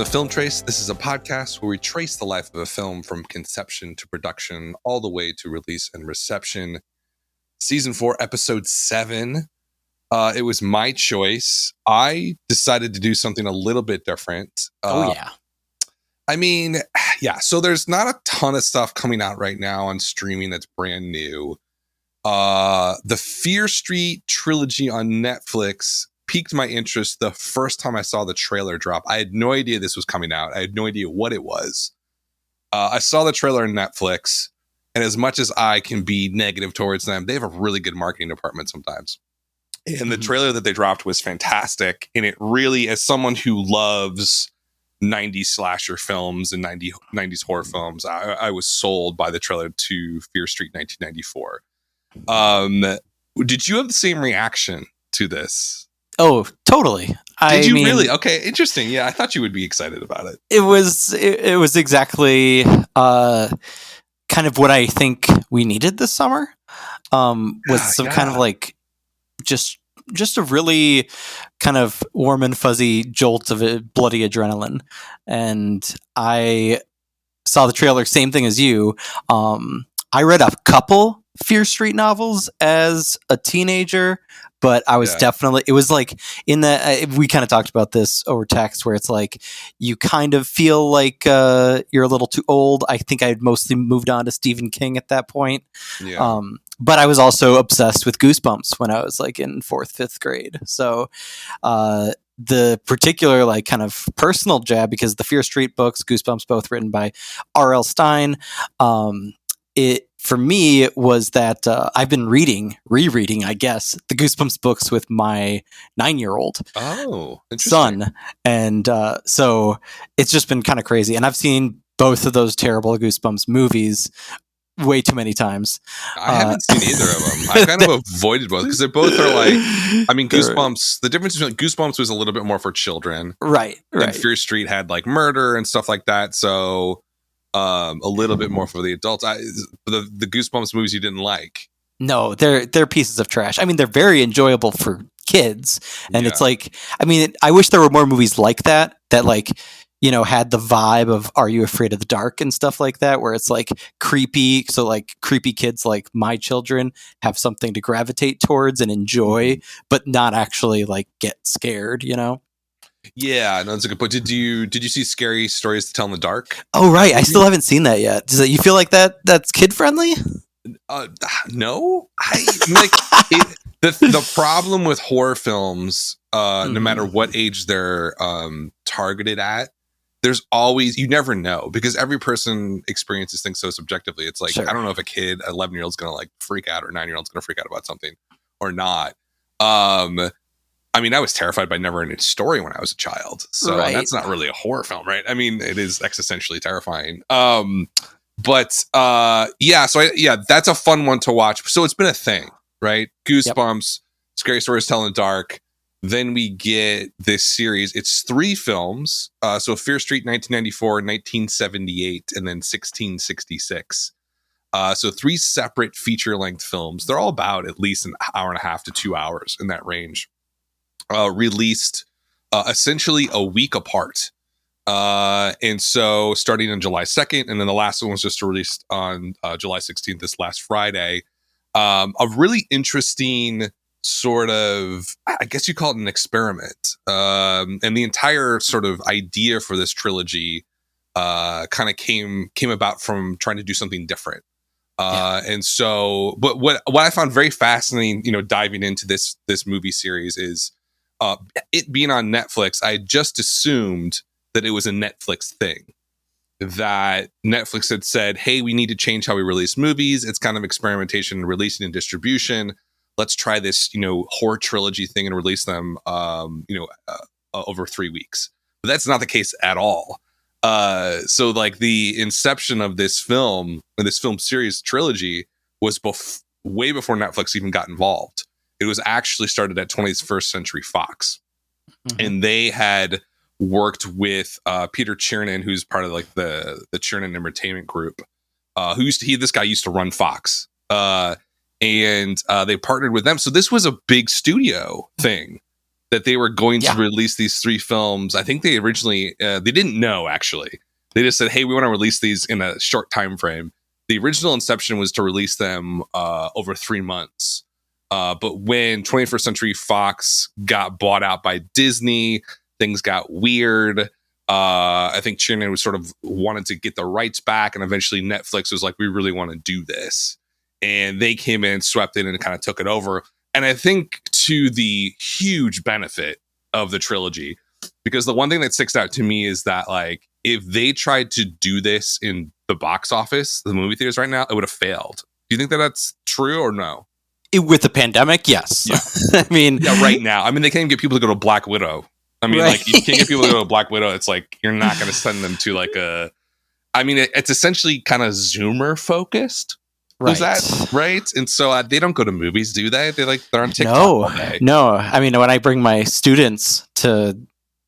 to Film Trace. This is a podcast where we trace the life of a film from conception to production, all the way to release and reception. Season 4, episode 7. It was my choice. I decided to do something a little bit different. I mean, yeah, so there's not a ton of stuff coming out right now on streaming that's brand new. The Fear Street trilogy on Netflix piqued my interest the first time I saw the trailer drop. I had no idea this was coming out. I had no idea what it was. I saw the trailer on Netflix, and as much as I can be negative towards them, they have a really good marketing department sometimes. And the trailer that they dropped was fantastic. And it really, as someone who loves 90s slasher films and 90s horror films, I was sold by the trailer to Fear Street 1994. Did you have the same reaction to this? Oh, totally. Did you really? Okay, interesting. Yeah, I thought you would be excited about it. It was exactly kind of what I think we needed this summer. Was some kind of like just a really kind of warm and fuzzy jolt of bloody adrenaline. And I saw the trailer, same thing as you. I read a couple Fear Street novels as a teenager, but I was definitely, it was like in the, we kind of talked about this over text where it's like, you kind of feel like you're a little too old. I think I had mostly moved on to Stephen King at that point. Yeah. But I was also obsessed with Goosebumps when I was like in 4th, 5th grade. So the particular like kind of personal jab, because the Fear Street books, Goosebumps, both written by R.L. Stine, it for me was that I've been rereading, I guess, the Goosebumps books with my 9-year-old son. And so it's just been kind of crazy. And I've seen both of those terrible Goosebumps movies way too many times. I haven't seen either of them. I kind of avoided both because they both are like, I mean, Goosebumps, the difference between Goosebumps was a little bit more for children. Right. And Fear Street had like murder and stuff like that. So a little bit more for the adults. The Goosebumps movies you didn't like. No, they're pieces of trash. I mean, they're very enjoyable for kids. And it's like, I mean, I wish there were more movies like that like, you know, had the vibe of Are You Afraid of the Dark and stuff like that, where it's like creepy. So like creepy kids like my children have something to gravitate towards and enjoy, but not actually like get scared, you know? Yeah, no, that's a good point. Did you see Scary Stories to Tell in the Dark? Oh, right. I still haven't seen that yet. Does you feel like that's kid friendly? No, the problem with horror films, no matter what age they're targeted at, there's always, you never know, because every person experiences things so subjectively. It's like, I don't know if a kid, 11-year-old's gonna like freak out, or 9-year-old's gonna freak out about something or not. I mean, I was terrified by Neverending Story when I was a child, so that's not really a horror film, right? I mean, it is existentially terrifying. That's a fun one to watch. So it's been a thing, right? Goosebumps, Scary Stories to Tell in the Dark. Then we get this series. It's 3 films. So Fear Street 1994, 1978, and then 1666. So 3 separate feature-length films. They're all about at least an hour and a half to 2 hours in that range. Released essentially a week apart. And so starting on July 2nd, and then the last one was just released on July 16th, this last Friday. A really interesting sort of, I guess you call it an experiment. And the entire sort of idea for this trilogy kind of came about from trying to do something different. And so, but what I found very fascinating, you know, diving into this movie series is it being on Netflix. I just assumed that it was a Netflix thing, that Netflix had said, hey, we need to change how we release movies. It's kind of experimentation, releasing and distribution. Let's try this, you know, horror trilogy thing and release them, over 3 weeks. But that's not the case at all. So like the inception of this film series trilogy was way before Netflix even got involved. It was actually started at 21st Century Fox. And they had worked with Peter Chernin, who's part of like the Chernin Entertainment Group, this guy used to run Fox. And they partnered with them. So this was a big studio thing. that they were going to release these 3 films. I think they originally they didn't know, actually. They just said, hey, we want to release these in a short time frame. The original inception was to release them over 3 months. But when 21st Century Fox got bought out by Disney, things got weird. I think Chernin was sort of wanted to get the rights back, and eventually Netflix was like, we really want to do this. And they came in, swept in, and kind of took it over. And I think to the huge benefit of the trilogy, because the one thing that sticks out to me is that, like, if they tried to do this in the box office, the movie theaters right now, it would have failed. Do you think that that's true or no? With the pandemic, yes. Yeah. I mean, right now. I mean, they can't get people to go to Black Widow. I mean, like, you can't get people to go to Black Widow. It's like, you're not going to send them to like a, I mean, it's essentially kind of Zoomer focused. Right. Is that right? And so they don't go to movies, do they? They're on TikTok all day. No. I mean, when I bring my students to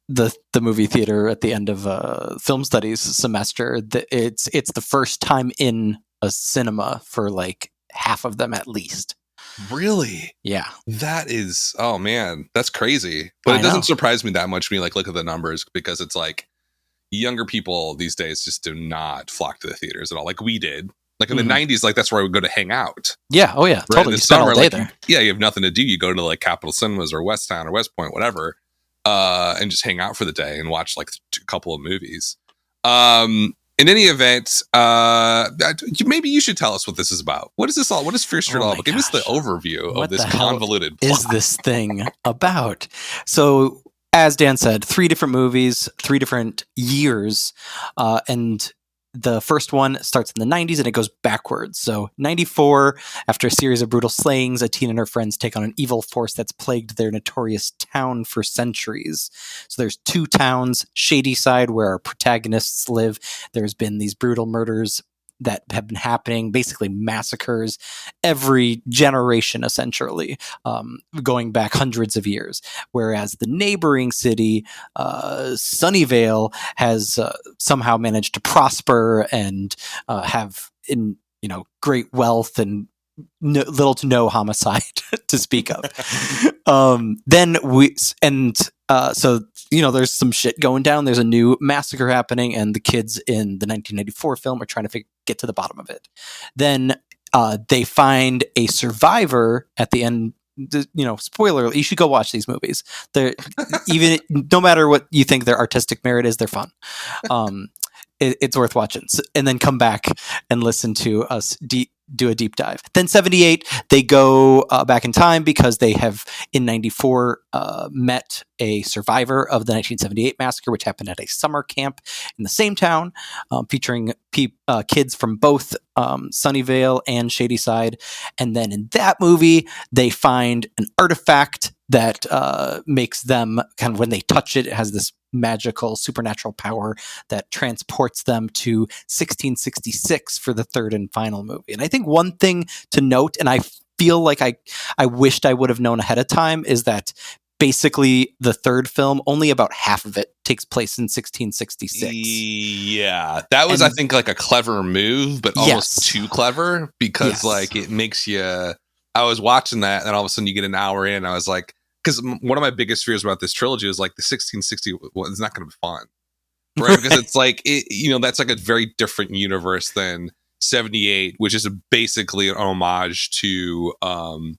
the movie theater at the end of film studies semester, it's the first time in a cinema for like half of them at least. Really? Yeah. That is, oh man, that's crazy. But it doesn't surprise me that much when you like look at the numbers, because it's like younger people these days just do not flock to the theaters at all, like we did. Like in the 90s, like that's where I would go to hang out. Yeah. Oh yeah. Right? Totally. You spend all day there. Yeah. You have nothing to do. You go to like Capitol Cinemas or West Town or West Point, whatever, and just hang out for the day and watch like a couple of movies. In any event, maybe you should tell us what this is about. What is this all? What is Fear Street all about? Give us the overview of this convoluted plot. Is this thing about? So, as Dan said, 3 different movies, 3 different years, and the first one starts in the 90s and it goes backwards. So 94, after a series of brutal slayings, a teen and her friends take on an evil force that's plagued their notorious town for centuries. So there's 2 towns, Shadyside, where our protagonists live. There's been these brutal murders that have been happening, basically massacres every generation, essentially, going back hundreds of years. Whereas the neighboring city, Sunnyvale, has somehow managed to prosper and have great wealth and little to no homicide to speak of. So there's some shit going down. There's a new massacre happening, and the kids in the 1994 film are trying to get to the bottom of it. Then they find a survivor at the end. Spoiler, you should go watch these movies. They're even no matter what you think their artistic merit is, they're fun. It's worth watching. And then come back and listen to us do a deep dive. Then 78, they go back in time because they have in 94 met a survivor of the 1978 massacre, which happened at a summer camp in the same town, featuring kids from both Sunnyvale and Shadyside. And then in that movie, they find an artifact that makes them kind of, when they touch it, it has this magical supernatural power that transports them to 1666 for the third and final movie. And I think one thing to note, and I feel like I wished I would have known ahead of time, is that basically the third film, only about half of it takes place in 1666. Yeah, that was, I think, like a clever move, but almost too clever, because like it makes you, I was watching that and all of a sudden you get an hour in, I was like, because one of my biggest fears about this trilogy is like the 1660 is not going to be fun, right? Because it's like, that's like a very different universe than 78, which is basically an homage to Friday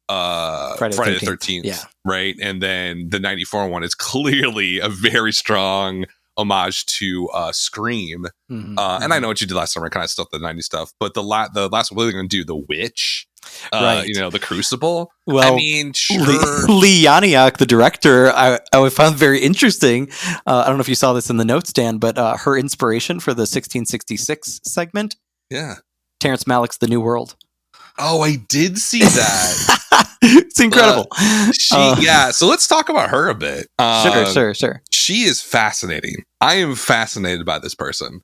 the 13th, right? And then the 94 one is clearly a very strong homage to Scream. And I know what you did last summer, kind of stuff, the 90s stuff, but the last one, we're going to do The Witch, The Crucible. Well, I mean, sure. Leigh Janiak, the director, I found very interesting. I don't know if you saw this in the notes, Dan, but her inspiration for the 1666 segment, Terrence Malick's The New World. Oh, I did see that. It's incredible. So let's talk about her a bit. Sure. She is fascinating. I am fascinated by this person.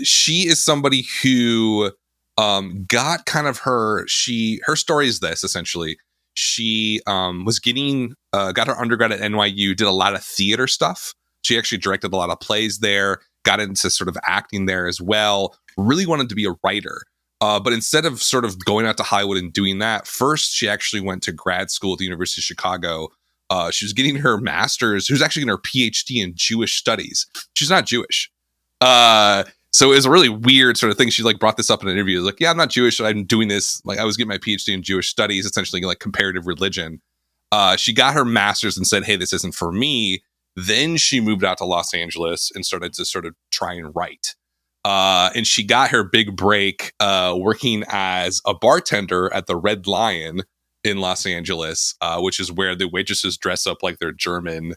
She is somebody who got kind of her story is this, essentially. She was got her undergrad at NYU, did a lot of theater stuff. She actually directed a lot of plays there, got into sort of acting there as well, really wanted to be a writer. But instead of sort of going out to Hollywood and doing that, first she actually went to grad school at the University of Chicago She was getting her master's. She was actually getting her PhD in Jewish studies. She's not Jewish. So it was a really weird sort of thing. She like brought this up in an interview. Like, yeah, I'm not Jewish. I'm doing this. Like, I was getting my PhD in Jewish studies, essentially like comparative religion. She got her master's and said, hey, this isn't for me. Then she moved out to Los Angeles and started to sort of try and write. And she got her big break working as a bartender at the Red Lion in Los Angeles, which is where the waitresses dress up like they're German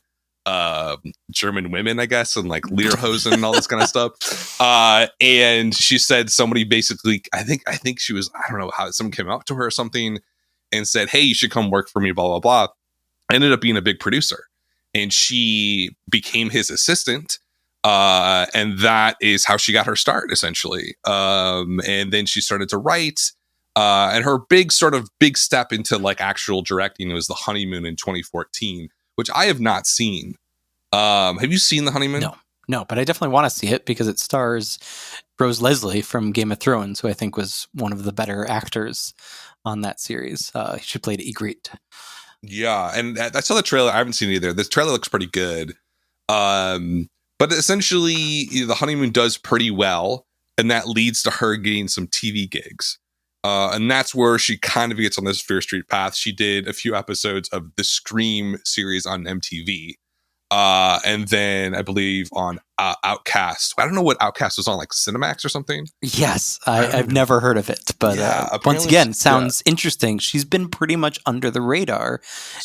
women, I guess, and like lederhosen and all this kind of stuff. And she said somebody basically, I think she was, I don't know how, someone came up to her or something and said, hey, you should come work for me, blah, blah, blah. I ended up being a big producer, and she became his assistant. And that is how she got her start, essentially. And then she started to write. And her big step into like actual directing was The Honeymoon in 2014, which I have not seen. Have you seen The Honeymoon? No, but I definitely want to see it because it stars Rose Leslie from Game of Thrones, who I think was one of the better actors on that series. She played Ygritte. Yeah, and I saw the trailer. I haven't seen it either. This trailer looks pretty good. But essentially, The Honeymoon does pretty well, and that leads to her getting some TV gigs. And that's where she kind of gets on this Fear Street path. She did a few episodes of the Scream series on MTV. And then I believe on Outcast. I don't know what Outcast was on, like Cinemax or something. Yes, I've never heard of it. But once again, sounds interesting. She's been pretty much under the radar,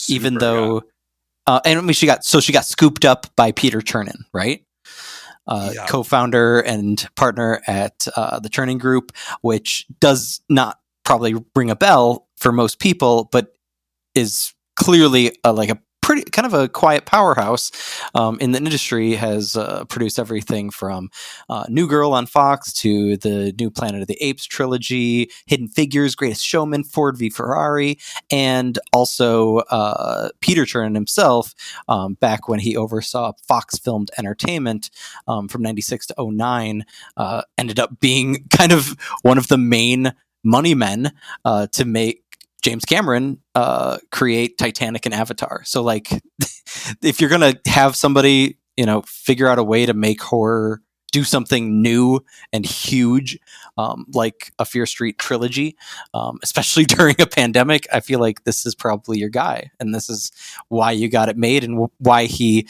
even though... and I mean, she got scooped up by Peter Chernin, right? Co-founder and partner at the Chernin Group, which does not probably ring a bell for most people, but is clearly like a pretty kind of a quiet powerhouse in the industry. Has produced everything from New Girl on Fox to the new Planet of the Apes trilogy, Hidden Figures, Greatest Showman, Ford v Ferrari, and also Peter Chernin himself, back when he oversaw Fox Filmed Entertainment from 96 to 09, ended up being kind of one of the main money men to make James Cameron create Titanic and Avatar. So like, if you're going to have somebody, figure out a way to make horror do something new and huge, like a Fear Street trilogy, especially during a pandemic, I feel like this is probably your guy. And this is why you got it made, and why he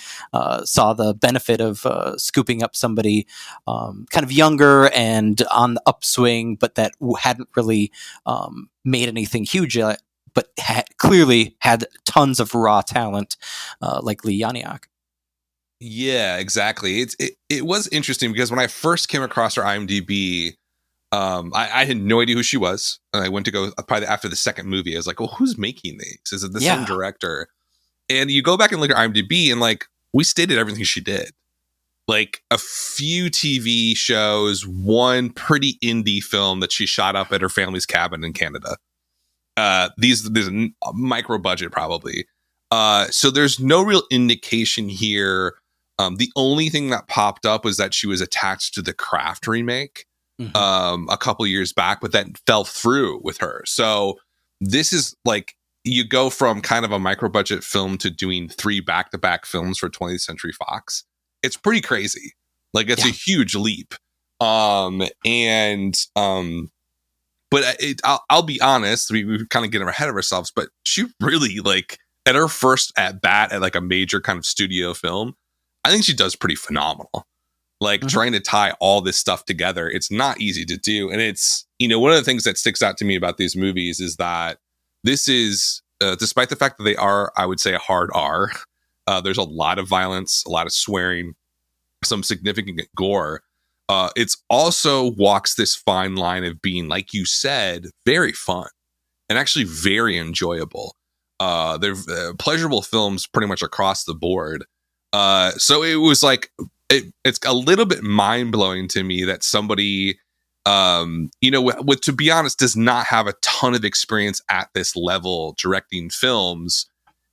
saw the benefit of scooping up somebody kind of younger and on the upswing, but that hadn't really made anything huge yet, but clearly had tons of raw talent, like Leigh Janiak. Yeah, exactly. It was interesting because when I first came across her IMDb, I had no idea who she was. And I went to go probably after the second movie. I was like, well, who's making these? Is it the same director? And you go back and look at IMDb, and like, we stated everything she did. Like a few TV shows, one pretty indie film that she shot up at her family's cabin in Canada. There's a micro budget probably. So there's no real indication here. The only thing that popped up was that she was attached to the Craft remake a couple years back, but that fell through with her. So this is like, you go from kind of a micro budget film to doing 3 back-to-back films for 20th Century Fox. It's pretty crazy. Like, it's a huge leap. But I'll be honest, we kind of get ahead of ourselves, but she really, like, at her first at bat at like a major kind of studio film, I think she does pretty phenomenal. Like, trying to tie all this stuff together, it's not easy to do. And it's, one of the things that sticks out to me about these movies is that this is, despite the fact that they are, I would say, a hard R, there's a lot of violence, a lot of swearing, some significant gore. It's also walks this fine line of being, like you said, very fun and actually very enjoyable. They're pleasurable films pretty much across the board. So it was like, it's a little bit mind blowing to me that somebody, with, to be honest, does not have a ton of experience at this level directing films,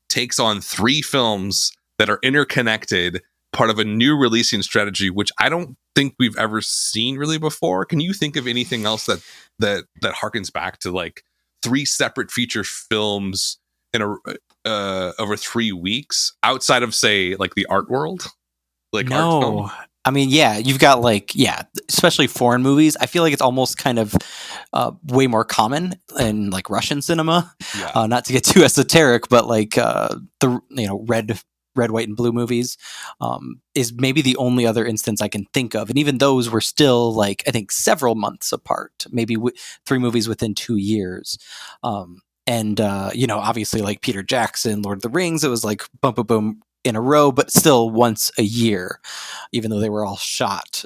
takes on 3 films that are interconnected, part of a new releasing strategy, which I don't think we've ever seen really before. Can you think of anything else that harkens back to like 3 separate feature films over 3 weeks outside of, say, like the art world, like art film? I mean, yeah, you've got especially foreign movies. I feel like it's almost kind of way more common in like Russian cinema. Yeah. Not to get too esoteric, but like the red, white, and blue movies is maybe the only other instance I can think of. And even those were still like, I think, several months apart, maybe 3 movies within 2 years. And obviously like Peter Jackson, Lord of the Rings, it was like boom, boom, boom in a row, but still once a year, even though they were all shot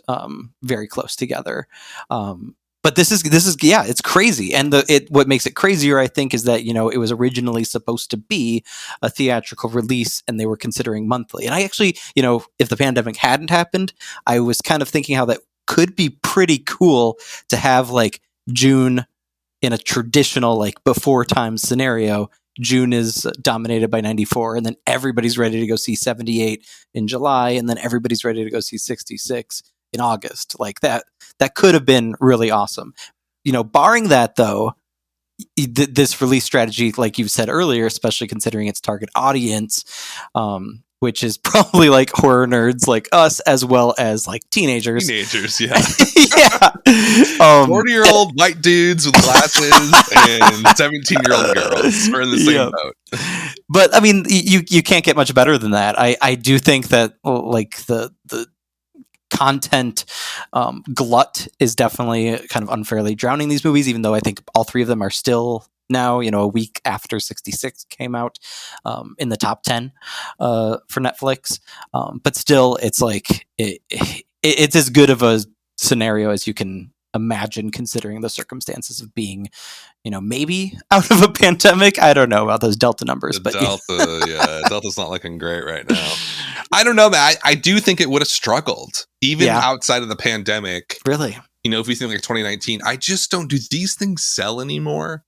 very close together. But this is it's crazy. And what makes it crazier, I think, is that, it was originally supposed to be a theatrical release and they were considering monthly. And I actually, if the pandemic hadn't happened, I was kind of thinking how that could be pretty cool to have like June in a traditional like before time scenario. June is dominated by 94, and then everybody's ready to go see 78 in July, and then everybody's ready to go see 66 in August. Like that could have been really awesome. Barring that though, this release strategy, like you said earlier, especially considering its target audience, which is probably like horror nerds like us, as well as like teenagers. Yeah. Yeah. 40-year-old white dudes with glasses and 17-year-old girls are in the same boat. But I mean, you can't get much better than that. I do think that like the content glut is definitely kind of unfairly drowning these movies, even though I think all 3 of them are still now, a week after 66 came out, in the top 10 for Netflix. But still, it's like it's as good of a scenario as you can imagine, considering the circumstances of being, maybe out of a pandemic. I don't know about those Delta numbers, but Delta's not looking great right now. I don't know, man. I do think it would have struggled even outside of the pandemic. Really? If we think like 2019, I just don't. Do these things sell anymore?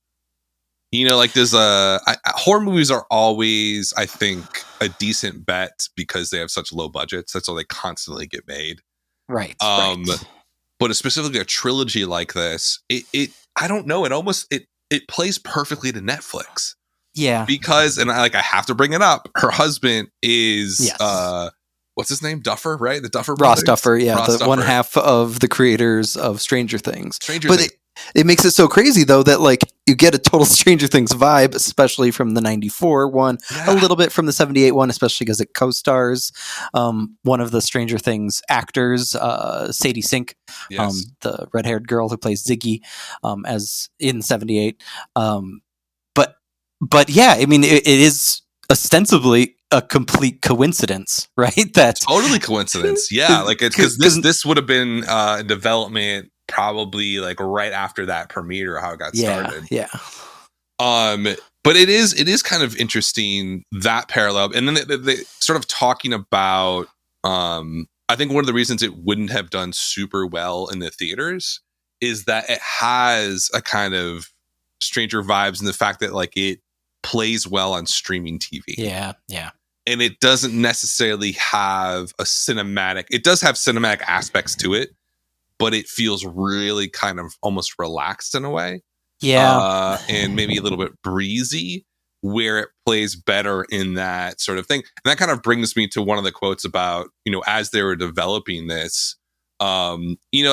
Like there's horror movies are always, I think, a decent bet because they have such low budgets. That's why they constantly get made. Right. But specifically a trilogy like this, it I don't know. It plays perfectly to Netflix. Yeah. Because, and I have to bring it up, her husband is what's his name? Duffer, right? The Duffer brothers? Ross Duffer, yeah. Ross the Duffer. One half of the creators of Stranger Things. It makes it so crazy though that like you get a total Stranger Things vibe, especially from the 94 one, a little bit from the 78 one, especially because it co-stars one of the Stranger Things actors, Sadie Sink, the red-haired girl who plays Ziggy, as in 78. But yeah, I mean, it is ostensibly a complete coincidence, right? That totally coincidence. Yeah, like it's because this would have been in development probably like right after that premiere, or how it got started. Yeah. But it is kind of interesting, that parallel, and then they sort of talking about. I think one of the reasons it wouldn't have done super well in the theaters is that it has a kind of Stranger vibes, and the fact that like it plays well on streaming TV. Yeah. And it doesn't necessarily have a cinematic. It does have cinematic aspects to it, but it feels really kind of almost relaxed in a way. Yeah. And maybe a little bit breezy, where it plays better in that sort of thing. And that kind of brings me to one of the quotes about, as they were developing this, a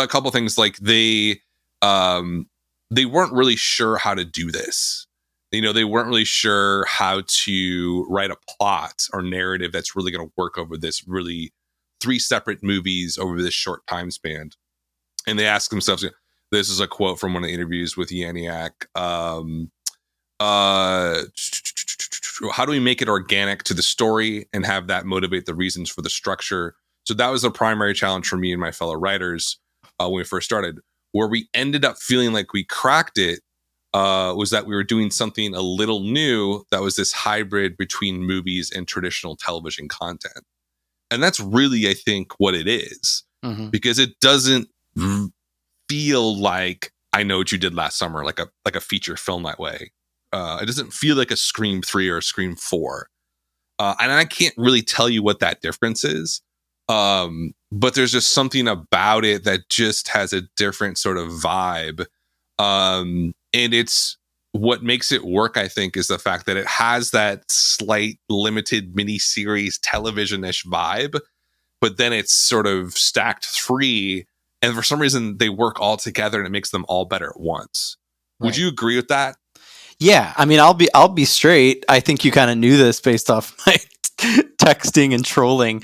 couple things like they weren't really sure how to do this. They weren't really sure how to write a plot or narrative that's really going to work over this really 3 separate movies over this short time span. And they ask themselves, this is a quote from one of the interviews with Janiak. How do we make it organic to the story and have that motivate the reasons for the structure? So that was the primary challenge for me and my fellow writers when we first started. Where we ended up feeling like we cracked it was that we were doing something a little new that was this hybrid between movies and traditional television content. And that's really, I think, what it is. Mm-hmm. Because it doesn't feel like I Know What You Did Last Summer, like a feature film that way. It doesn't feel like a Scream 3 or a Scream 4. And I can't really tell you what that difference is. But there's just something about it that just has a different sort of vibe. And it's what makes it work, I think, is the fact that it has that slight limited miniseries television-ish vibe, but then it's sort of stacked three, and for some reason they work all together and it makes them all better at once. Right. Would you agree with that? Yeah, I mean, I'll be straight. I think you kind of knew this based off my texting and trolling.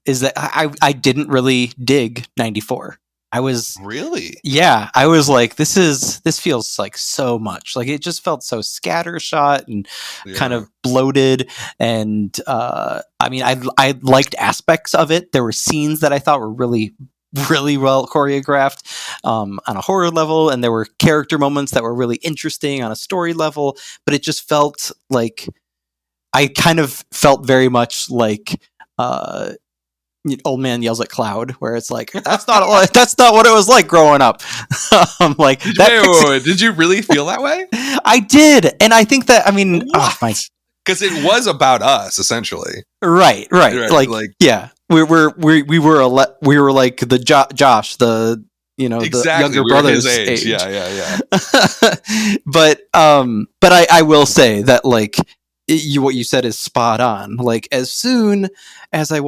Is that I didn't really dig 94. I was really, yeah. I was like, this feels like so much. Like it just felt so scattershot and kind of bloated. And I mean, I liked aspects of it. There were scenes that I thought were really well choreographed on a horror level, and there were character moments that were really interesting on a story level. But it just felt like I kind of felt very much like. Old man yells at cloud, where it's like that's not what it was like growing up. I'm like, did you really feel that way? I did, and I think that because it was about us essentially. Right. Like yeah, we were like the Josh, the exactly. The younger brother's age. Yeah. But I will say that like what you said is spot on. Like as soon as I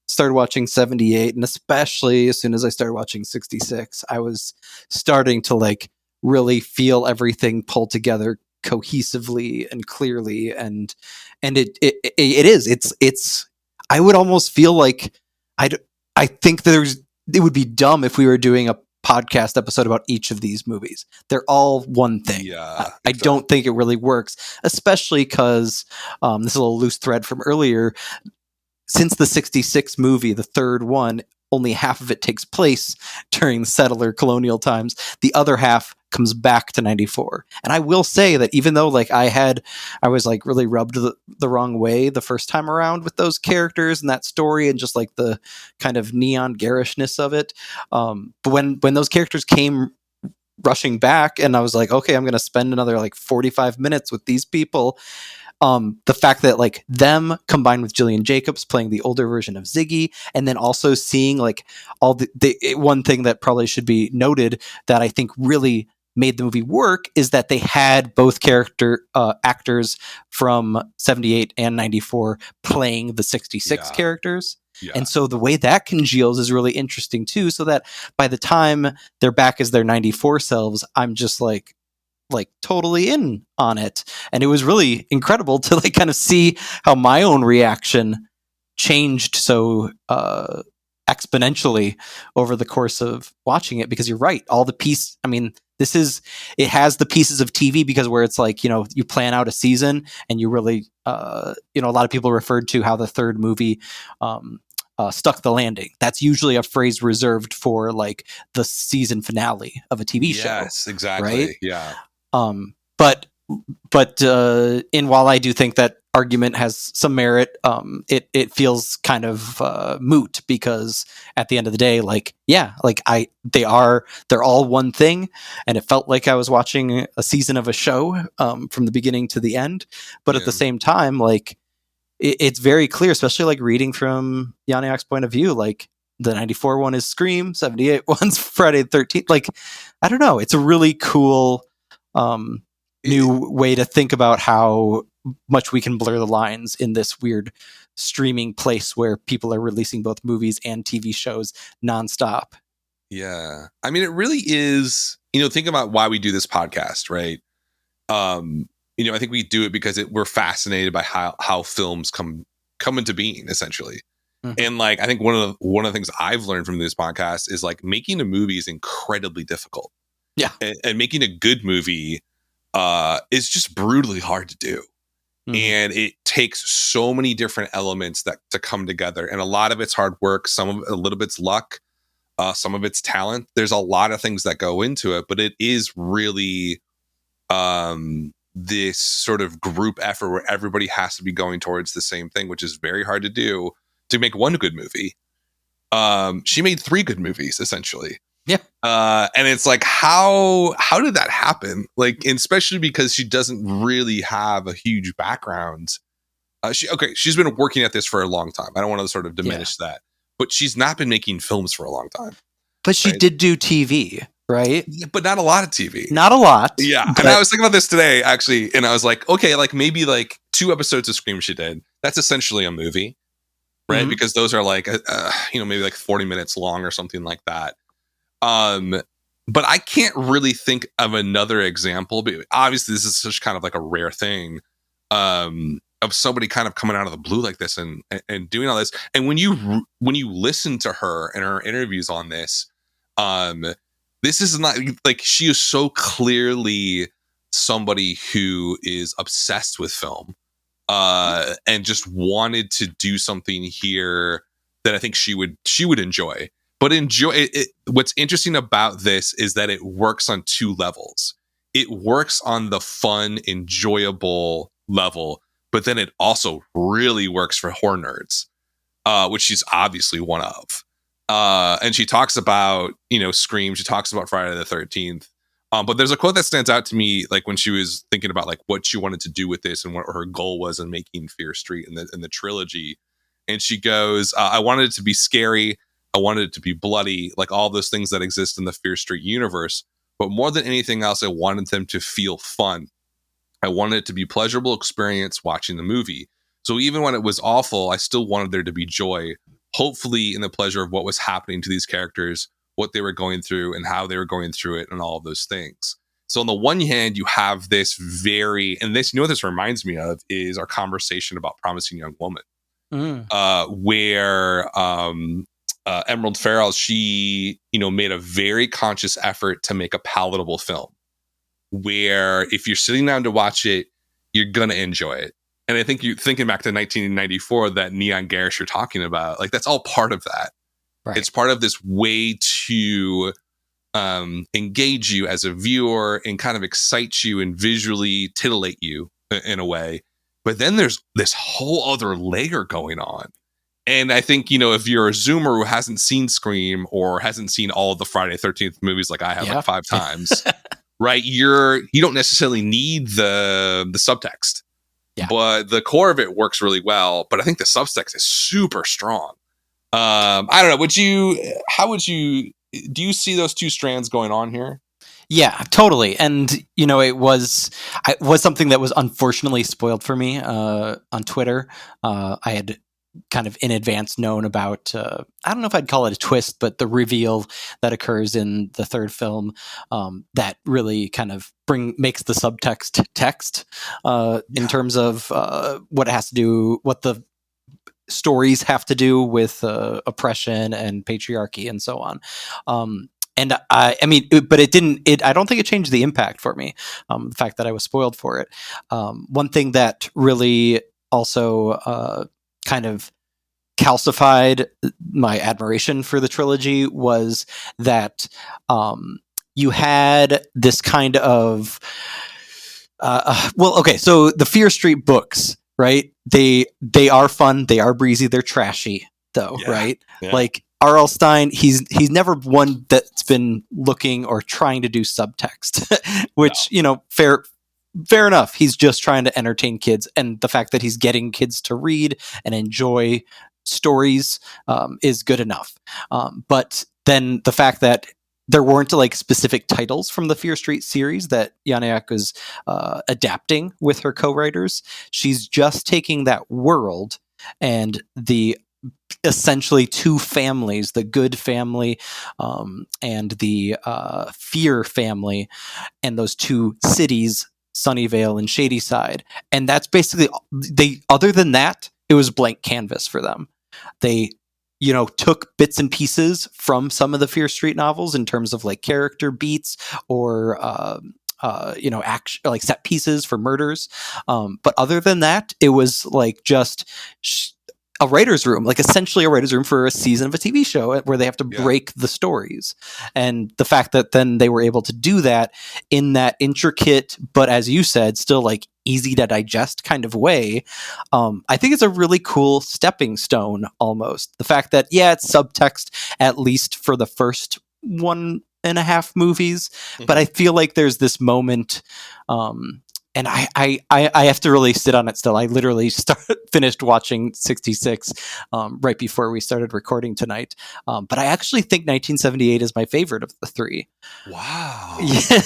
started watching 78, and especially as soon as I started watching 66, I was starting to like really feel everything pull together cohesively and clearly, and it's I would almost feel like I think it would be dumb if we were doing a podcast episode about each of these movies. They're all one thing. Yeah, I don't think it really works, especially because this is a little loose thread from earlier. Since the 66 movie, the third one, only half of it takes place during the settler colonial times. The other half comes back to 94. And I will say that even though like I was like really rubbed the wrong way the first time around with those characters and that story and just like the kind of neon garishness of it. But when those characters came rushing back and I was like, okay, I'm going to spend another like 45 minutes with these people. The fact that like them combined with Gillian Jacobs playing the older version of Ziggy, and then also seeing like all the one thing that probably should be noted that I think really made the movie work is that they had both actors from 78 and 94 playing the 66 characters. Yeah. And so the way that congeals is really interesting too, so that by the time they're back as their 94 selves, I'm just like totally in on it. And it was really incredible to like kind of see how my own reaction changed so exponentially over the course of watching it, because you're right, all the piece, I mean, it has the pieces of TV, because where it's like, you plan out a season and you really, a lot of people referred to how the third movie stuck the landing. That's usually a phrase reserved for like the season finale of a TV show. Yes, exactly. Right? Yeah. But while I do think that argument has some merit, it feels kind of moot, because at the end of the day, they're all one thing, and it felt like I was watching a season of a show from the beginning to the end. But at the same time, like it's very clear, especially like reading from Janiak's point of view, like the 94 one is Scream, 78 one's Friday the 13th. Like, I don't know, it's a really cool new way to think about how much we can blur the lines in this weird streaming place where people are releasing both movies and TV shows nonstop. Yeah. I mean, it really is, think about why we do this podcast, right? I think we do it because we're fascinated by how films come into being, essentially. Mm-hmm. And like, I think one of the things I've learned from this podcast is like making a movie is incredibly difficult. Yeah. And making a good movie is just brutally hard to do. Mm-hmm. And it takes so many different elements to come together. And a lot of it's hard work. A little bit's luck. Some of it's talent. There's a lot of things that go into it, but it is really this sort of group effort where everybody has to be going towards the same thing, which is very hard to do to make one good movie. She made 3 good movies, essentially. Yeah. And it's like, how did that happen? Like, especially because she doesn't really have a huge background. She's been working at this for a long time. I don't want to sort of diminish that, but she's not been making films for a long time. But she did do TV, right? But not a lot of TV. Not a lot. Yeah. And I was thinking about this today, actually, and I was like, okay, like maybe like 2 episodes of Scream she did. That's essentially a movie, right? Mm-hmm. Because those are like, maybe like 40 minutes long or something like that. But I can't really think of another example. But obviously, this is such kind of like a rare thing of somebody kind of coming out of the blue like this and doing all this. And when you listen to her and her interviews on this, this is not like she is so clearly somebody who is obsessed with film and just wanted to do something here that I think she would enjoy. But enjoy it. What's interesting about this is that it works on 2 levels. It works on the fun, enjoyable level, but then it also really works for horror nerds, which she's obviously one of. And she talks about, Scream. She talks about Friday the 13th. But there's a quote that stands out to me, like when she was thinking about like what she wanted to do with this and what her goal was in making Fear Street in the trilogy. And she goes, I wanted it to be scary. I wanted it to be bloody, like all those things that exist in the Fear Street universe. But more than anything else, I wanted them to feel fun. I wanted it to be a pleasurable experience watching the movie. So even when it was awful, I still wanted there to be joy, hopefully in the pleasure of what was happening to these characters, what they were going through and how they were going through it and all of those things. So on the one hand, you have this and this, what this reminds me of is our conversation about Promising Young Woman, where Emerald Farrell, she, made a very conscious effort to make a palatable film where if you're sitting down to watch it, you're going to enjoy it. And I think you're thinking back to 1994, that neon garish you're talking about, like that's all part of that. Right. It's part of this way to engage you as a viewer and kind of excite you and visually titillate you in a way. But then there's this whole other layer going on. And I think, if you're a Zoomer who hasn't seen Scream or hasn't seen all of the Friday the 13th movies like I have like 5 times, right? You don't necessarily need the subtext, but the core of it works really well. But I think the subtext is super strong. I don't know. Do you see those 2 strands going on here? Yeah, totally. And, it was something that was unfortunately spoiled for me on Twitter. I had kind of in advance known about, I don't know if I'd call it a twist, but the reveal that occurs in the 3rd film that really kind of makes the subtext text in terms of what it has to do, what the stories have to do with oppression and patriarchy and so on. And I don't think it changed the impact for me. The fact that I was spoiled for it. One thing that really also kind of calcified my admiration for the trilogy was that you had this kind of so the Fear Street books, right? They are fun, they are breezy, they're trashy though, right? Yeah. Like R.L. Stine, he's never one that's been looking or trying to do subtext, which fair enough. He's just trying to entertain kids, and the fact that he's getting kids to read and enjoy stories is good enough. But then the fact that there weren't like specific titles from the Fear Street series that Janiak was adapting with her co-writers, she's just taking that world and the essentially 2 families, the good family and the fear family, and those 2 cities, Sunnyvale and Shadyside. And that's basically, other than that, it was blank canvas for them. They, took bits and pieces from some of the Fear Street novels in terms of like character beats or, action, like set pieces for murders. But other than that, it was like just a writer's room, like essentially a writer's room for a season of a TV show where they have to break the stories. And the fact that then they were able to do that in that intricate, but as you said, still like easy to digest kind of way, I think it's a really cool stepping stone almost. The fact that, it's subtext, at least for the first 1.5 movies, but I feel like there's this moment and I have to really sit on it still. I literally finished watching 66 right before we started recording tonight. But I actually think 1978 is my favorite of the three. Wow. Yeah.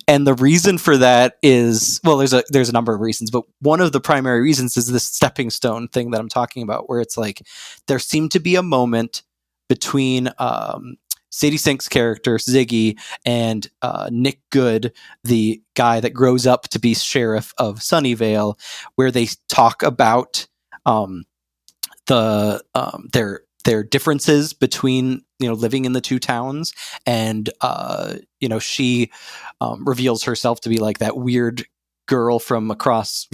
And the reason for that is, well, there's a number of reasons, but one of the primary reasons is this stepping stone thing that I'm talking about, where it's like there seemed to be a moment between Sadie Sink's character Ziggy and Nick Good, the guy that grows up to be sheriff of Sunnyvale, where they talk about their differences between living in the two towns, and she reveals herself to be like that weird girl from across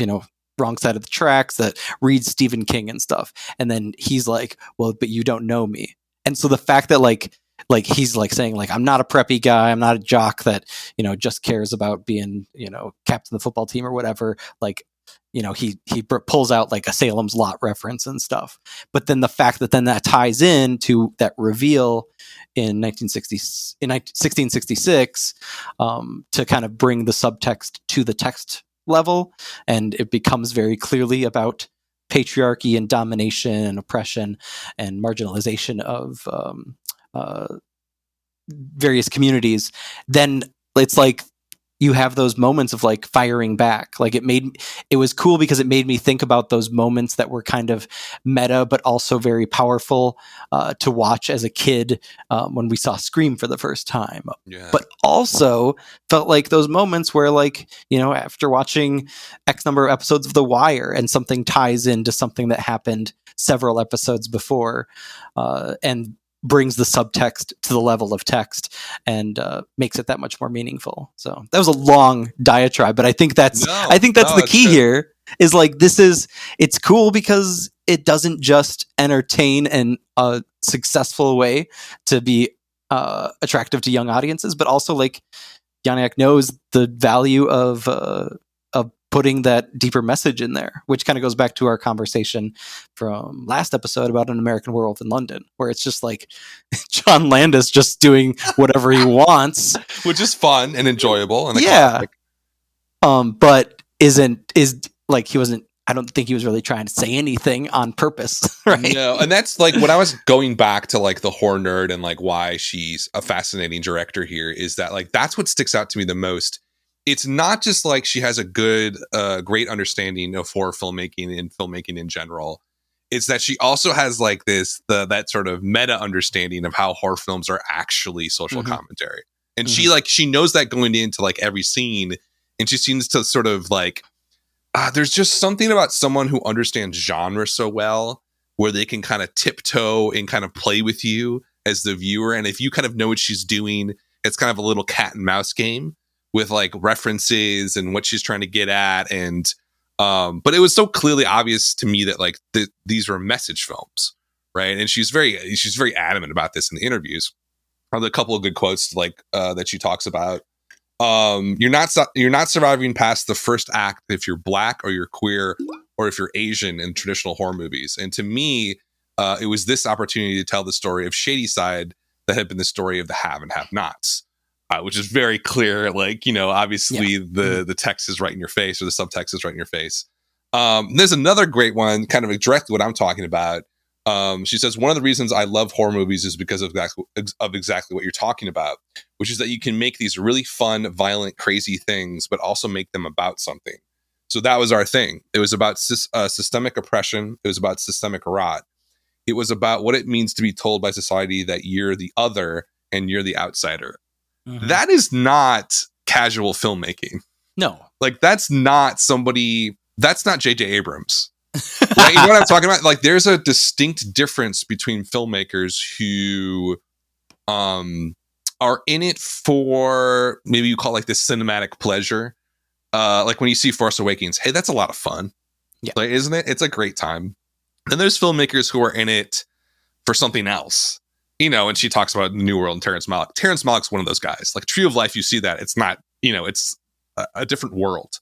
wrong side of the tracks that reads Stephen King and stuff, and then he's like, well, but you don't know me. And so the fact that like he's like saying like, I'm not a preppy guy, I'm not a jock that just cares about being captain of the football team or whatever, like he pulls out like a Salem's Lot reference and stuff. But then the fact that then that ties in to that reveal in 1666 to kind of bring the subtext to the text level, and it becomes very clearly about patriarchy and domination and oppression and marginalization of various communities. Then it's like you have those moments of like firing back. Like it was cool because it made me think about those moments that were kind of meta, but also very powerful to watch as a kid when we saw Scream for the first time. Yeah. But also felt like those moments where like, after watching X number of episodes of The Wire and something ties into something that happened several episodes before, and brings the subtext to the level of text and makes it that much more meaningful. So that was a long diatribe, but I think that's the key here is like, it's cool because it doesn't just entertain in a successful way to be attractive to young audiences, but also like Janiak knows the value of putting that deeper message in there, which kind of goes back to our conversation from last episode about An American Werewolf in London, where it's just like John Landis just doing whatever he wants, which is fun and enjoyable. And but he wasn't. I don't think he was really trying to say anything on purpose, right? No, and that's like when I was going back to like the horror nerd and like why she's a fascinating director here is that like that's what sticks out to me the most. It's not just like she has a great understanding of horror filmmaking and filmmaking in general. It's that she also has like that sort of meta understanding of how horror films are actually social commentary. And she knows that going into like every scene, and she seems to sort of like, there's just something about someone who understands genre so well, where they can kind of tiptoe and kind of play with you as the viewer. And if you kind of know what she's doing, it's kind of a little cat and mouse game with like references and what she's trying to get at. And but it was so clearly obvious to me that like these were message films, right? And she's very adamant about this in the interviews. A couple of good quotes like that she talks about. You're not surviving past the first act if you're black or you're queer or if you're Asian in traditional horror movies. And to me, it was this opportunity to tell the story of Shadyside that had been the story of the have and have-nots. Which is very clear, like, obviously the text is right in your face, or the subtext is right in your face. There's another great one, kind of directly what I'm talking about. She says, one of the reasons I love horror movies is because of exactly what you're talking about, which is that you can make these really fun, violent, crazy things, but also make them about something. So that was our thing. It was about systemic oppression. It was about systemic rot. It was about what it means to be told by society that you're the other and you're the outsider. Mm-hmm. That is not casual filmmaking. No. Like, that's not J.J. Abrams. Right? You know what I'm talking about? Like, there's a distinct difference between filmmakers who are in it for, maybe you call like the cinematic pleasure. Like when you see Force Awakens, hey, that's a lot of fun. Yeah. Like, isn't it? It's a great time. And there's filmmakers who are in it for something else. And she talks about New World and Terrence Malick. Terrence Malick's one of those guys. Like Tree of Life, you see that. It's not, it's a different world.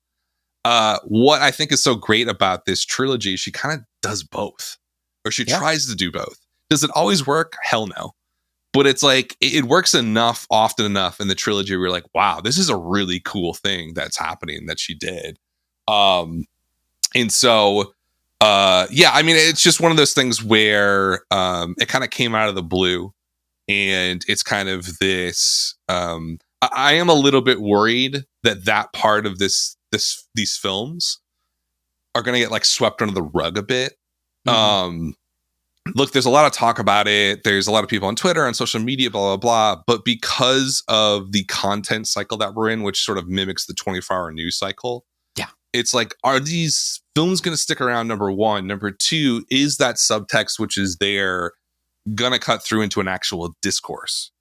What I think is so great about this trilogy, she kind of does both. Or she tries to do both. Does it always work? Hell no. but it's like it works often enough in the trilogy where you're like, wow, this is a really cool thing that's happening that she did. And so I mean, it's just one of those things where it kind of came out of the blue, and it's kind of this I am a little bit worried that part of these films are going to get like swept under the rug a bit. Look, there's a lot of talk about it. There's a lot of people on Twitter and social media, blah, blah, blah. But because of the content cycle that we're in, which sort of mimics the 24-hour news cycle, it's like, are these films going to stick around? Number one. Number two, is that subtext, which is there, going to cut through into an actual discourse?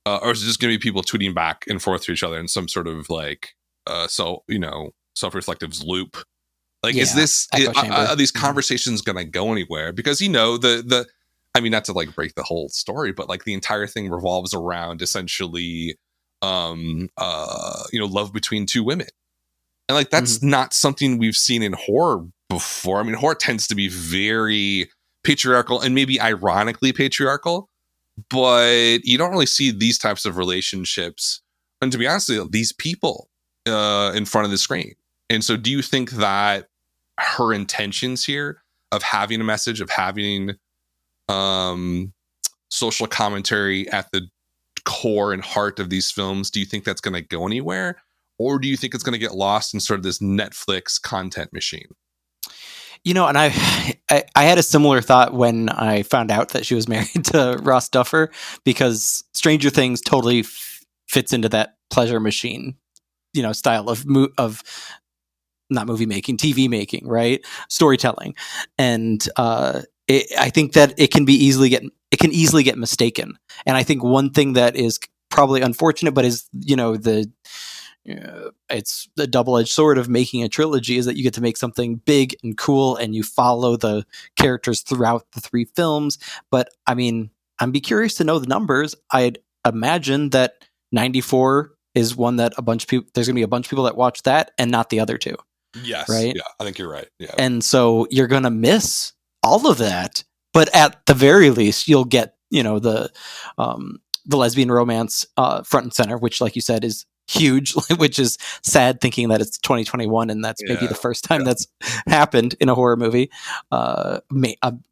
Or is it just going to be people tweeting back and forth to each other in some sort of like, self-reflective loop? Like, is this, are these conversations going to go anywhere? Because, I mean, not to like break the whole story, but like the entire thing revolves around essentially, love between two women. And like, that's not something we've seen in horror before. I mean, horror tends to be very patriarchal and maybe ironically patriarchal, but you don't really see these types of relationships. And to be honest with you, these people in front of the screen. And so do you think that her intentions here of having a message, of having social commentary at the core and heart of these films, do you think that's going to go anywhere? Or do you think it's going to get lost in sort of this Netflix content machine? And I had a similar thought when I found out that she was married to Ross Duffer, because Stranger Things totally fits into that pleasure machine, style of not movie making, TV making, right? Storytelling. And I think that it can easily get mistaken. And I think one thing that is probably unfortunate, but is, it's the double-edged sword of making a trilogy, is that you get to make something big and cool and you follow the characters throughout the three films. But I mean, I'd be curious to know the numbers. I'd imagine that 94 is one that there's going to be a bunch of people that watch that and not the other two. Yes. Right. Yeah, I think you're right. Yeah. And so you're going to miss all of that, but at the very least you'll get, the lesbian romance front and center, which, like you said, is huge, which is sad thinking that it's 2021 and that's maybe the first time that's happened in a horror movie, a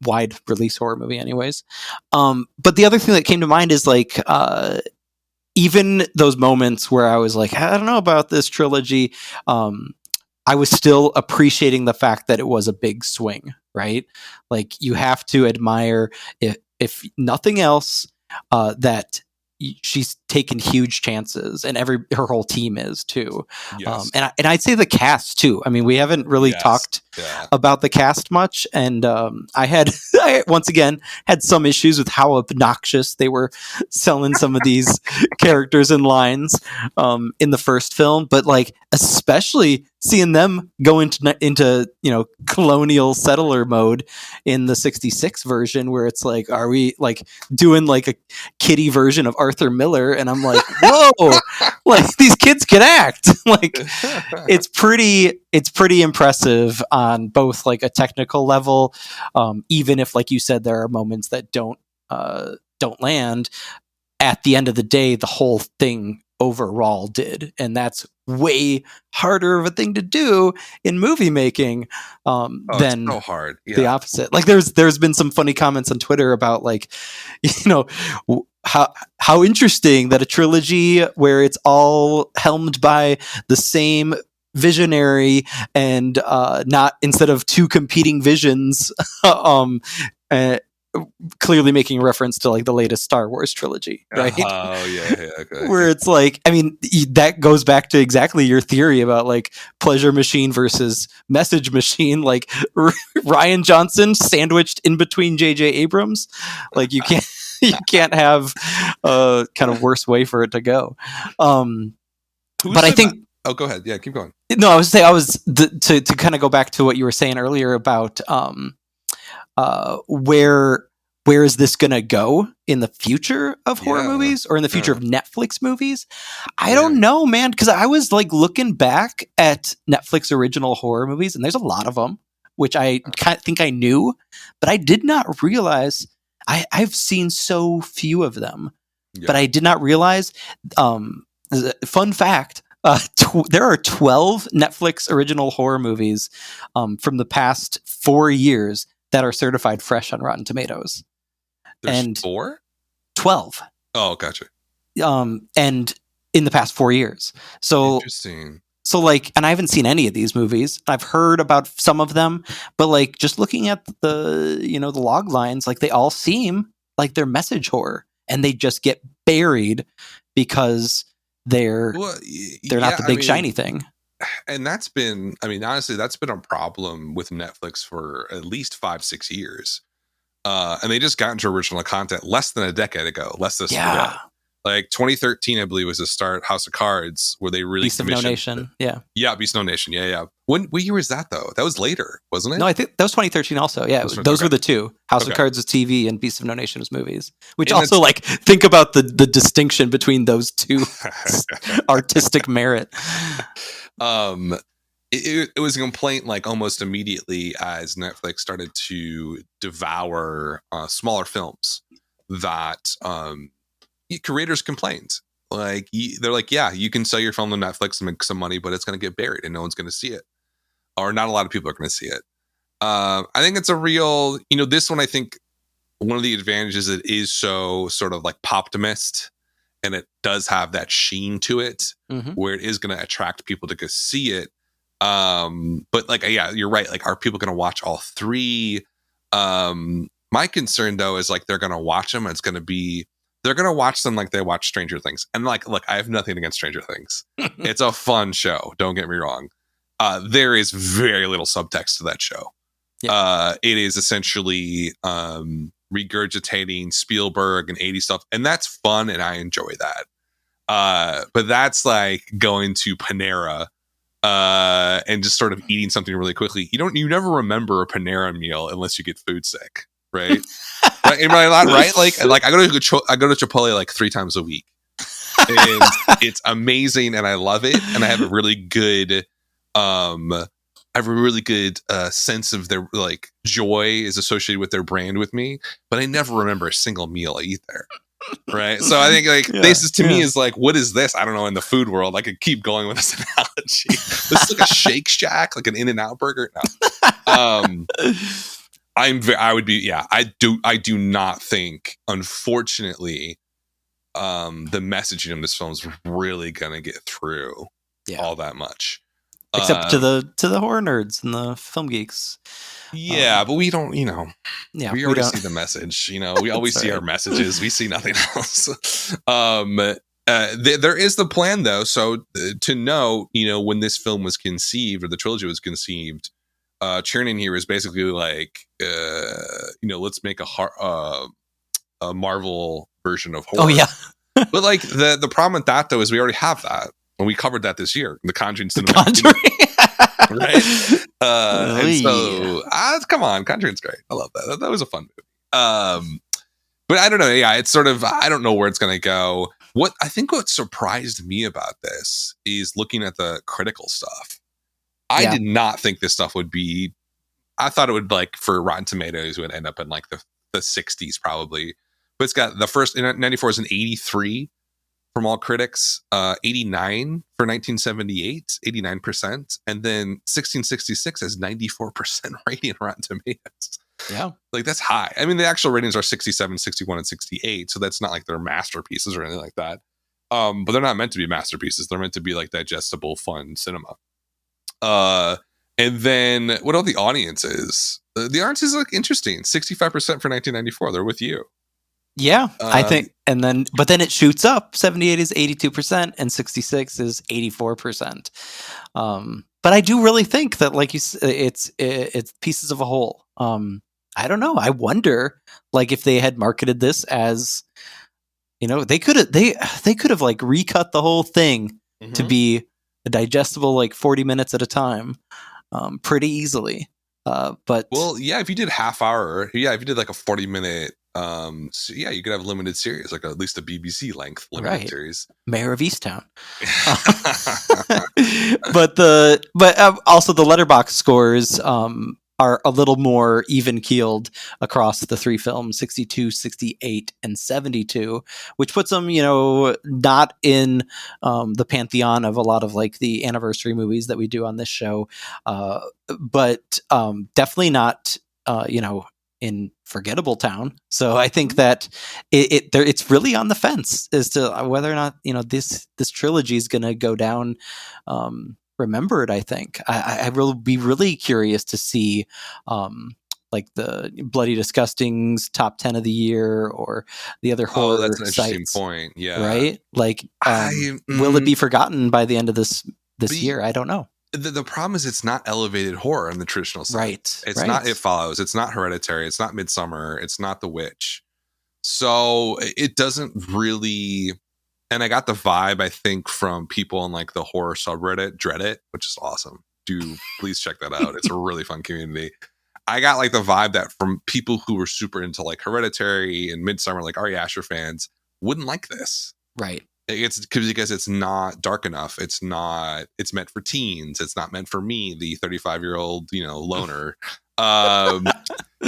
wide release horror movie anyways. But the other thing that came to mind is like, even those moments where I was like, I don't know about this trilogy, I was still appreciating the fact that it was a big swing, right? Like, you have to admire, if nothing else, that she's taken huge chances, and her whole team is too. Yes. And I'd say the cast too. I mean, we haven't really talked about the cast much, and I once again had some issues with how obnoxious they were selling some of these characters and lines in the first film, but like especially seeing them go into colonial settler mode in the 66 version, where it's like, are we like doing like a kiddie version of Arthur Miller? And I'm like, whoa, like these kids can act. Like, it's pretty impressive on both like a technical level, even if, like you said, there are moments that don't land. At the end of the day, the whole thing overall did, and that's way harder of a thing to do in movie making than so hard. The opposite. Like, there's been some funny comments on Twitter about like, how interesting that a trilogy where it's all helmed by the same visionary and not, instead of two competing visions, clearly making reference to like the latest Star Wars trilogy, right? Oh yeah, okay. Where it's like, I mean, that goes back to exactly your theory about like pleasure machine versus message machine. Like Rian Johnson sandwiched in between J.J. Abrams. Like, you can't have a kind of worse way for it to go. But I think. Oh, go ahead. Yeah, keep going. No, I was to kind of go back to what you were saying earlier about where is this going to go in the future of horror movies, or in the future of Netflix movies? I don't know, man, because I was like looking back at Netflix original horror movies, and there's a lot of them, which I think I knew, but I did not realize I've seen so few of them, but I did not realize. Fun fact: there are 12 Netflix original horror movies from the past 4 years that are certified fresh on Rotten Tomatoes. There's 4? 12. Oh, gotcha. And in the past 4 years. So interesting. So like, and I haven't seen any of these movies. I've heard about some of them, but like just looking at the, the log lines, like they all seem like they're message horror, and they just get buried because they're not the big shiny thing. And that's been, honestly, that's been a problem with Netflix for at least 5-6 years. And they just got into original content less than a decade ago. Like 2013, I believe, was the start. House of Cards, where they really Beast of No Nation. Beast of No Nation. Yeah. What year was that though? That was later, wasn't it? No, I think that was 2013 also. Yeah, those were the two. House of Cards was TV, and Beast of No Nation was movies. Which also, like, think about the distinction between those two artistic merit. It was a complaint, like, almost immediately as Netflix started to devour smaller films that creators complained. Like, they're like, yeah, you can sell your film on Netflix and make some money, but it's going to get buried and no one's going to see it, or not a lot of people are going to see it. I think it's a real, this one, I think one of the advantages, it is so sort of like poptimist, and it does have that sheen to it, where it is going to attract people to go see it. But like, yeah, you're right. Like, are people going to watch all 3? My concern though is, like, they're going to watch them, and it's going to be, they're going to watch them like they watch Stranger Things. And, like, look, I have nothing against Stranger Things. It's a fun show. Don't get me wrong. There is very little subtext to that show. Yeah. It is essentially regurgitating Spielberg and 80s stuff. And that's fun, and I enjoy that. But that's like going to Panera and just sort of eating something really quickly. You never remember a Panera meal unless you get food sick, right? Am I not right? Like I go to Chipotle like 3 times a week, and it's amazing, and I love it, and I have a really good sense of their, like, joy is associated with their brand with me, but I never remember a single meal I eat there. Right. So I think, like, this is, to me, is like, what is this? I don't know. In the food world, I could keep going with this analogy. This is like a Shake Shack, like an In-N-Out burger. No. I do not think, unfortunately, the messaging of this film is really going to get through all that much. Except to the horror nerds and the film geeks. Yeah, but we don't, we already see the message, we always see our messages. We see nothing else. There is the plan, though. So to know, when this film was conceived, or the trilogy was conceived, Chernin here is basically like, let's make a Marvel version of horror. Oh, yeah. But, like, the problem with that, though, is we already have that. And we covered that this year. The Conjuring. Right? And so, come on, Conjuring's great. I love that. That was a fun movie. But I don't know. Yeah, it's sort of, I don't know where it's going to go. What surprised me about this is looking at the critical stuff. I did not think this stuff would be, I thought it would, like, for Rotten Tomatoes, would end up in, like, the 60s probably. But it's got the first, in 94 is an 83 from all critics, 89 for 1978, 89%. And then 1666 has 94% rating on Rotten Tomatoes. Yeah. Like, that's high. I mean, the actual ratings are 67, 61, and 68. So that's not like they're masterpieces or anything like that. But they're not meant to be masterpieces. They're meant to be, like, digestible, fun cinema. And then what are the audiences? The audience is, like, interesting. 65% for 1994. They're with you. Yeah, I think, but then it shoots up. 78 is 82%, and 66 is 84%. But I do really think that, like you said, it's pieces of a whole. I don't know. I wonder, like, if they had marketed this as, they could have like recut the whole thing to be a digestible, like, 40 minutes at a time, pretty easily. But if you did half hour, if you did like a 40-minute. So yeah, you could have limited series, like at least a BBC length limited series. Mayor of Easttown. But also the Letterboxd scores are a little more even keeled across the three films, 62, 68, and 72, which puts them, not in the pantheon of a lot of like the anniversary movies that we do on this show, but definitely not, in forgettable town. So I think that it's really on the fence as to whether or not this trilogy is going to go down remembered. I think I will be really curious to see like the Bloody Disgusting's top 10 of the year, or the other horror that's an interesting sites, point. Yeah, right? Like, will it be forgotten by the end of this year? I don't know. The problem is it's not elevated horror in the traditional sense. Right. It's not It Follows. It's not Hereditary. It's not Midsommar. It's not The Witch. So it doesn't really. And I got the vibe, I think, from people in like the horror subreddit, Dreadit, which is awesome. Do please check that out. It's a really fun community. I got like the vibe that from people who were super into like Hereditary and Midsommar, like Ari Aster fans, wouldn't like this. Right. It's because it's not dark enough. It's meant for teens. It's not meant for me, the 35-year-old, loner.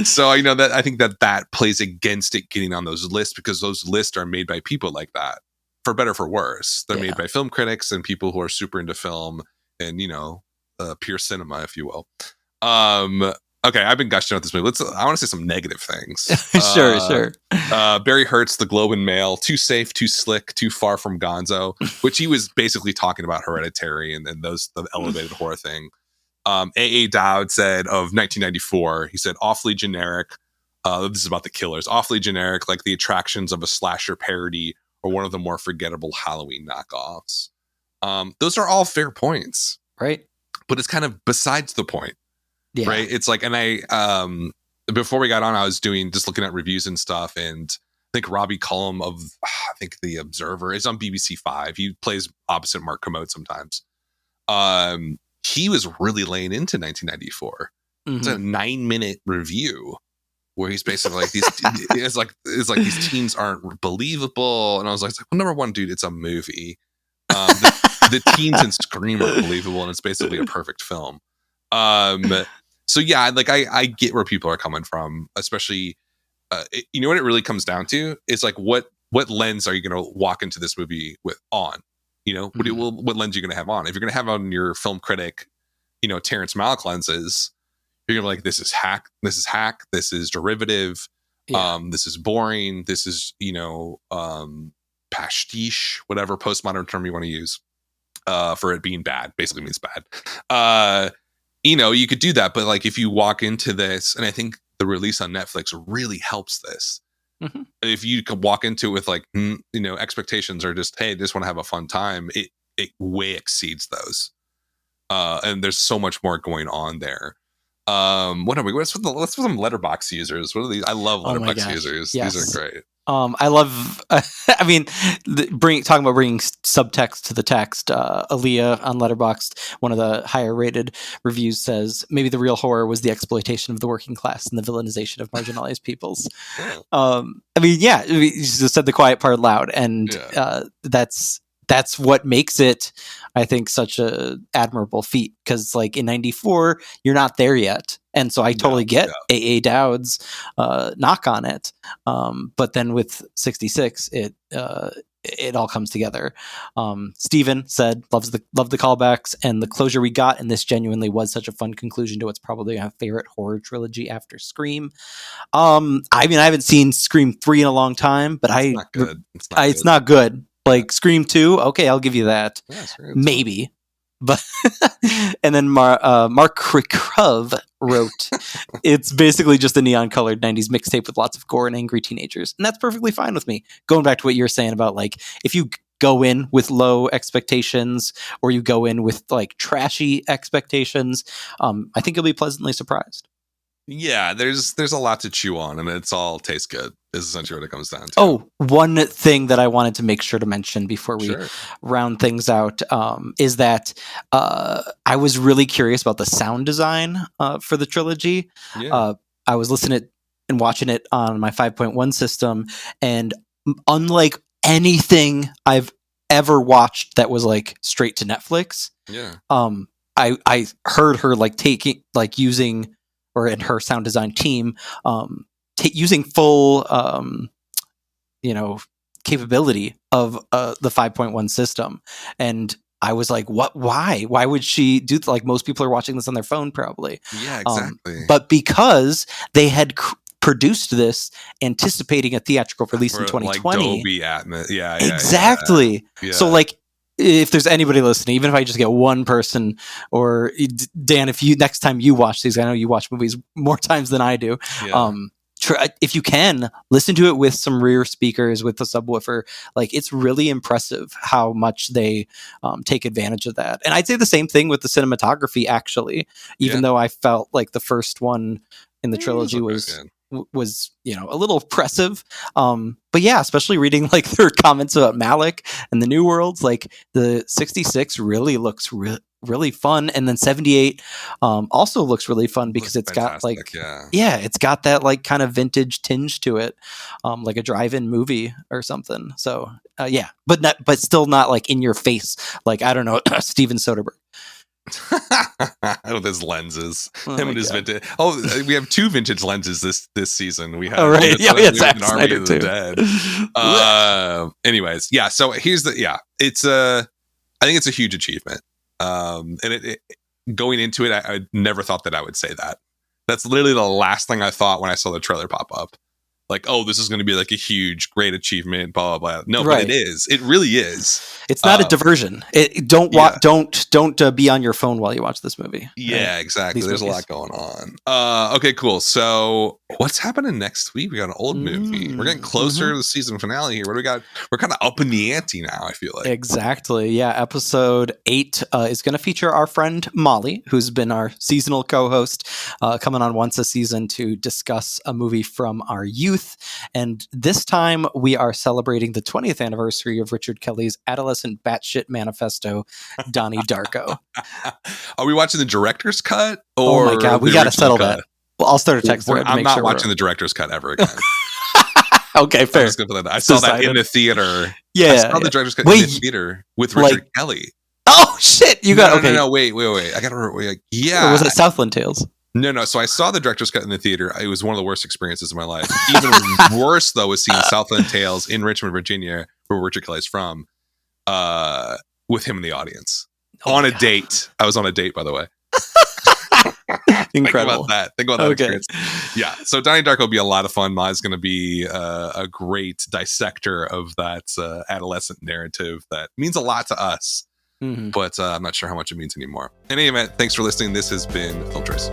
So I think that plays against it getting on those lists, because those lists are made by people like that, for better, for worse. They're made by film critics and people who are super into film and, pure cinema, if you will. Okay, I've been gushing about this movie. I want to say some negative things. Sure. Barry Hertz, The Globe and Mail, too safe, too slick, too far from Gonzo, which he was basically talking about Hereditary and the elevated horror thing. A.A. Dowd said of 1994, he said, awfully generic. This is about the killers. Awfully generic, like the attractions of a slasher parody or one of the more forgettable Halloween knockoffs. Those are all fair points. Right. But it's kind of besides the point. Yeah. Right. It's like, and I, before we got on, I was just looking at reviews and stuff. And I think Robbie Cullum of, The Observer is on BBC 5. He plays opposite Mark Kermode sometimes. He was really laying into 1994. Mm-hmm. It's a 9-minute review where he's basically like it's like these teens aren't believable. And I was like, well, number one, dude, it's a movie. The teens in Scream are believable, and it's basically a perfect film. So yeah, like I get where people are coming from, especially, what it really comes down to is like, what lens are you going to walk into this movie with on, mm-hmm. What lens are you going to have on? If you're going to have on your film critic, Terrence Malick lenses, you're going to be like, this is hack, this is derivative. Yeah. This is boring. This is, pastiche, whatever postmodern term you want to use, for it being bad, basically means bad. You could do that, but like if you walk into this, and I think the release on Netflix really helps this. Mm-hmm. If you could walk into it with like, expectations are just, hey, just want to have a fun time, it way exceeds those. And there's so much more going on there. What are we? What's with some Letterboxd users? What are these? I love Letterboxd users. Yes. These are great. I love. I mean, talking about bringing subtext to the text. Aaliyah on Letterboxd, one of the higher rated reviews, says maybe the real horror was the exploitation of the working class and the villainization of marginalized peoples. You just said the quiet part loud, and that's what makes it, I think, such a admirable feat, because like in 94 you're not there yet, and so I totally get A.A. Dowd's knock on it, but then with 66 it all comes together. Steven said loved the callbacks and the closure we got, and this genuinely was such a fun conclusion to what's probably my favorite horror trilogy after Scream. I haven't seen Scream 3 in a long time, but it's not good. Like Scream 2, okay, I'll give you that. Yeah, maybe. But and then Mark Krikov wrote, it's basically just a neon-colored 90s mixtape with lots of gore and angry teenagers. And that's perfectly fine with me. Going back to what you were saying about, like, if you go in with low expectations or you go in with, like, trashy expectations, I think you'll be pleasantly surprised. Yeah, there's a lot to chew on, and it's all tastes good, is essentially what it comes down to. Oh, one thing that I wanted to make sure to mention before we round things out is that I was really curious about the sound design for the trilogy. Yeah. I was listening and watching it on my 5.1 system, and unlike anything I've ever watched that was like straight to Netflix, I heard her like using and her sound design team, using full, capability of the 5.1 system. And I was like, what? Why would she do like most people are watching this on their phone probably? Yeah, exactly. But because they had produced this anticipating a theatrical release in 2020, like Dolby Atmos. Yeah, exactly. Yeah. So like, if there's anybody listening, even if I just get one person, or Dan, if you next time you watch these, I know you watch movies more times than I do. Yeah. If you can listen to it with some rear speakers with a subwoofer, like it's really impressive how much they take advantage of that. And I'd say the same thing with the cinematography, actually, even though I felt like the first one in the trilogy was a little oppressive. But yeah, especially reading like their comments about Malik and the New Worlds, like the 66 really looks really fun, and then 78 also looks really fun because it's got like it's got that like kind of vintage tinge to it, like a drive-in movie or something. So but still not like in your face, like I don't know, Steven Soderbergh. With his lenses, him and his vintage. Oh, we have 2 vintage lenses this season. We have right. an Army of the Dead. Anyways, yeah. So here's it's I think it's a huge achievement. And it going into it, I never thought that I would say that. That's literally the last thing I thought when I saw the trailer pop up. Like, oh, this is going to be like a huge, great achievement, blah blah blah. No, but it is. It really is. It's not a diversion. Don't be on your phone while you watch this movie. Yeah, exactly. There's a lot going on. Okay, cool. So what's happening next week? We got an old movie. We're getting closer to the season finale here. What do we got? We're kind of up in the ante now, I feel like. Exactly. Yeah. Episode 8 is going to feature our friend Molly, who's been our seasonal co-host, coming on once a season to discuss a movie from our youth. And this time we are celebrating the 20th anniversary of Richard Kelly's adolescent batshit manifesto, Donnie Darko. Are we watching the director's cut? Or oh my God, we got to settle that. Well, I'll start a text thread. I'm not watching the director's cut ever again. Okay, fair. I saw that in the theater. Yeah, I saw the director's cut in the theater with Richard Kelly. Oh shit! You got no, wait. I got to remember. Yeah, or was it Southland Tales? No. So I saw the director's cut in the theater. It was one of the worst experiences of my life. Even worse, though, was seeing Southland Tales in Richmond, Virginia, where Richard Kelly's from, with him in the audience on a date. I was on a date, by the way. Incredible. Think about that experience. Yeah. So Donnie Darko will be a lot of fun. Mai's going to be a great dissector of that adolescent narrative that means a lot to us. But I'm not sure how much it means anymore. In any event, thanks for listening. This has been Filters.